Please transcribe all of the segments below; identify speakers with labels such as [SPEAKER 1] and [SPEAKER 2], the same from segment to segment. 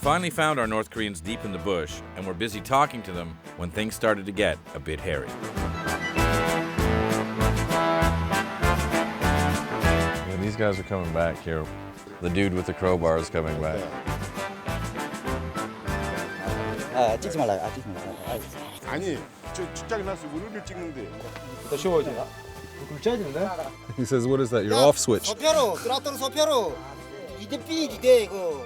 [SPEAKER 1] finally found our North Koreans deep in the bush and were busy talking to them when things started to get a bit hairy.
[SPEAKER 2] Yeah, these guys are coming back here. The dude with the crowbar is coming back.
[SPEAKER 3] 찍지 말라요. 찍지 말라요.
[SPEAKER 4] 아니, 저 직장에 나서 우리를 찍는데.
[SPEAKER 3] 더 쉬워져. 굴쳐야 된다.
[SPEAKER 5] He says, what is that, your off switch?
[SPEAKER 3] 서표로, 트랙터 서표로. 이대 삐기대 이거.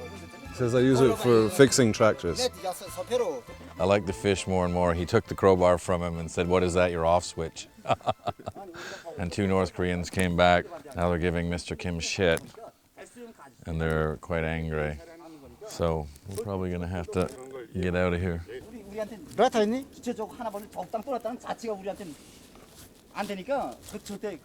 [SPEAKER 5] He says, I use it for fixing tractors.
[SPEAKER 3] 서표로.
[SPEAKER 2] I like the fish more and more. He took the crowbar from him and said, what is that, your off switch? And 2 North Koreans came back. Now they're giving Mr. Kim shit. And they're quite angry. So we're probably going to have to get out of here.
[SPEAKER 3] 브라타니 기초적 하나 벌 적당 떠났다는 자체가 우리한테는 안 되니까 절대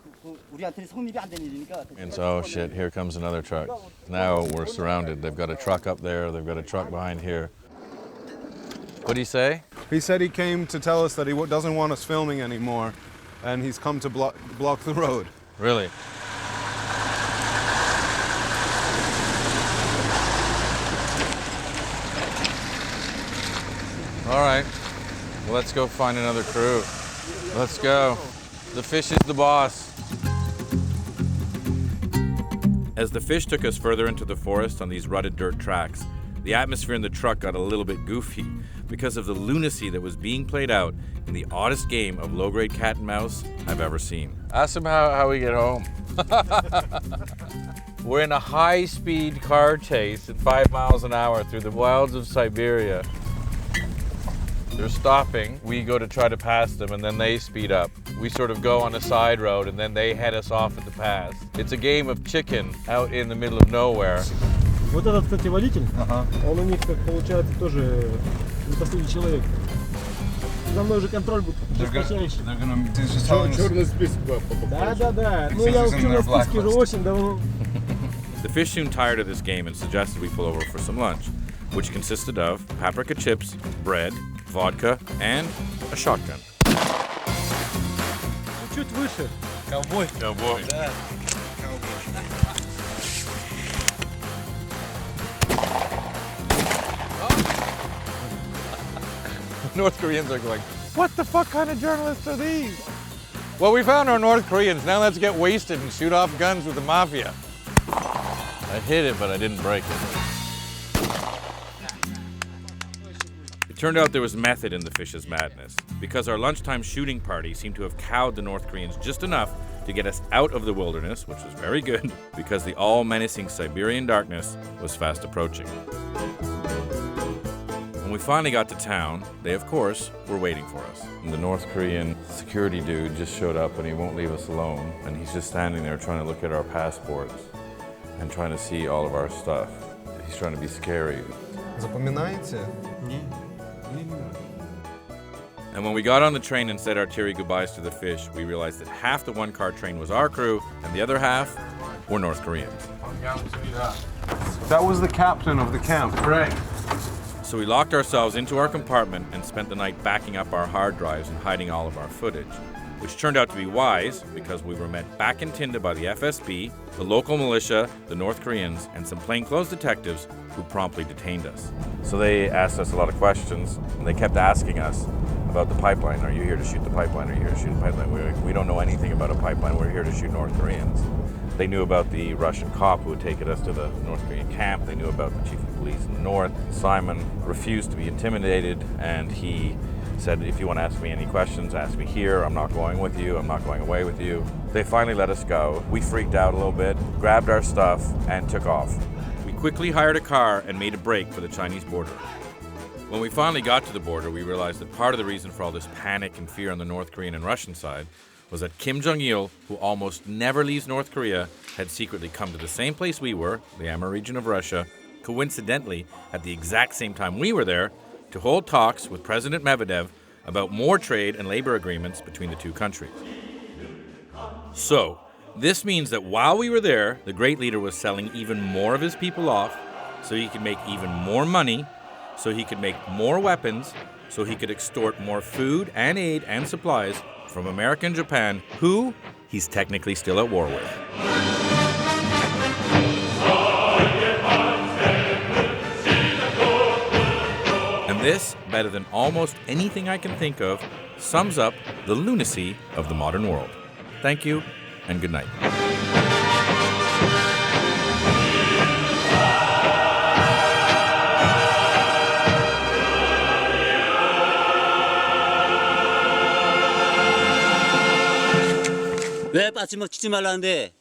[SPEAKER 3] 우리한테는 성립이 안 되는 일이니까.
[SPEAKER 2] And so, oh shit, here comes another truck. Now we're surrounded. They've got a truck up there. They've got a truck behind here. What did he say?
[SPEAKER 5] He said he came to tell us that he doesn't want us filming anymore, and he's come to block the road.
[SPEAKER 2] Really? All right, well, let's go find another crew. Let's go. The fish is the boss.
[SPEAKER 1] As the fish took us further into the forest on these rutted dirt tracks, the atmosphere in the truck got a little bit goofy because of the lunacy that was being played out in the oddest game of low-grade cat and mouse I've ever seen.
[SPEAKER 2] Ask him how we get home. We're in a high-speed car chase at 5 miles an hour through the wilds of Siberia. They're stopping, we go to try to pass them, and then they speed up. We sort of go on a side road, and then they head us off at the pass. It's a game of chicken out in the middle of nowhere.
[SPEAKER 6] Вот этот, кстати, водитель, он у них, как получается, тоже не последний человек. За мной уже контроль будет жесточайший.
[SPEAKER 4] черный список.
[SPEAKER 6] Да. Ну я в черном списке уже очень давно.
[SPEAKER 1] The fish soon tired of this game and suggested we pull over for some lunch, which consisted of paprika chips, bread, vodka, and a shotgun.
[SPEAKER 6] Чуть выше.
[SPEAKER 2] Cowboy. North Koreans are going, what the fuck kind of journalists are these? Well, we found our North Koreans. Now let's get wasted and shoot off guns with the mafia. I hit it, but I didn't break it.
[SPEAKER 1] It turned out there was method in the fish's madness, because our lunchtime shooting party seemed to have cowed the North Koreans just enough to get us out of the wilderness, which was very good, because the all-menacing Siberian darkness was fast approaching. When we finally got to town, they, of course, were waiting for us.
[SPEAKER 2] And the North Korean security dude just showed up and he won't leave us alone. And he's just standing there trying to look at our passports and trying to see all of our stuff. He's trying to be scary.
[SPEAKER 5] Запоминаете?
[SPEAKER 1] And when we got on the train and said our teary goodbyes to the fish, we realized that half the one-car train was our crew and the other half were North Koreans.
[SPEAKER 5] That was the captain of the camp.
[SPEAKER 1] Correct. So we locked ourselves into our compartment and spent the night backing up our hard drives and hiding all of our footage, which turned out to be wise because we were met back in Tinda by the FSB, the local militia, the North Koreans, and some plainclothes detectives who promptly detained us.
[SPEAKER 2] So they asked us a lot of questions and they kept asking us about the pipeline. Are you here to shoot the pipeline? Are you here to shoot the pipeline? We don't know anything about a pipeline. We're here to shoot North Koreans. They knew about the Russian cop who had taken us to the North Korean camp. They knew about the chief of police in the north. Simon refused to be intimidated, and he said, if you want to ask me any questions, ask me here. I'm not going with you. I'm not going away with you. They finally let us go. We freaked out a little bit, grabbed our stuff, and took off.
[SPEAKER 1] We quickly hired a car and made a break for the Chinese border. When we finally got to the border, we realized that part of the reason for all this panic and fear on the North Korean and Russian side was that Kim Jong-il, who almost never leaves North Korea, had secretly come to the same place we were, the Amur region of Russia, coincidentally at the exact same time we were there, to hold talks with President Medvedev about more trade and labor agreements between the two countries. So, this means that while we were there, the great leader was selling even more of his people off so he could make even more money, so he could make more weapons, so he could extort more food and aid and supplies from America and Japan, who he's technically still at war with. This, better than almost anything I can think of, sums up the lunacy of the modern world. Thank you, and good night.
[SPEAKER 7] 왜 빠지면 치지 말라는데?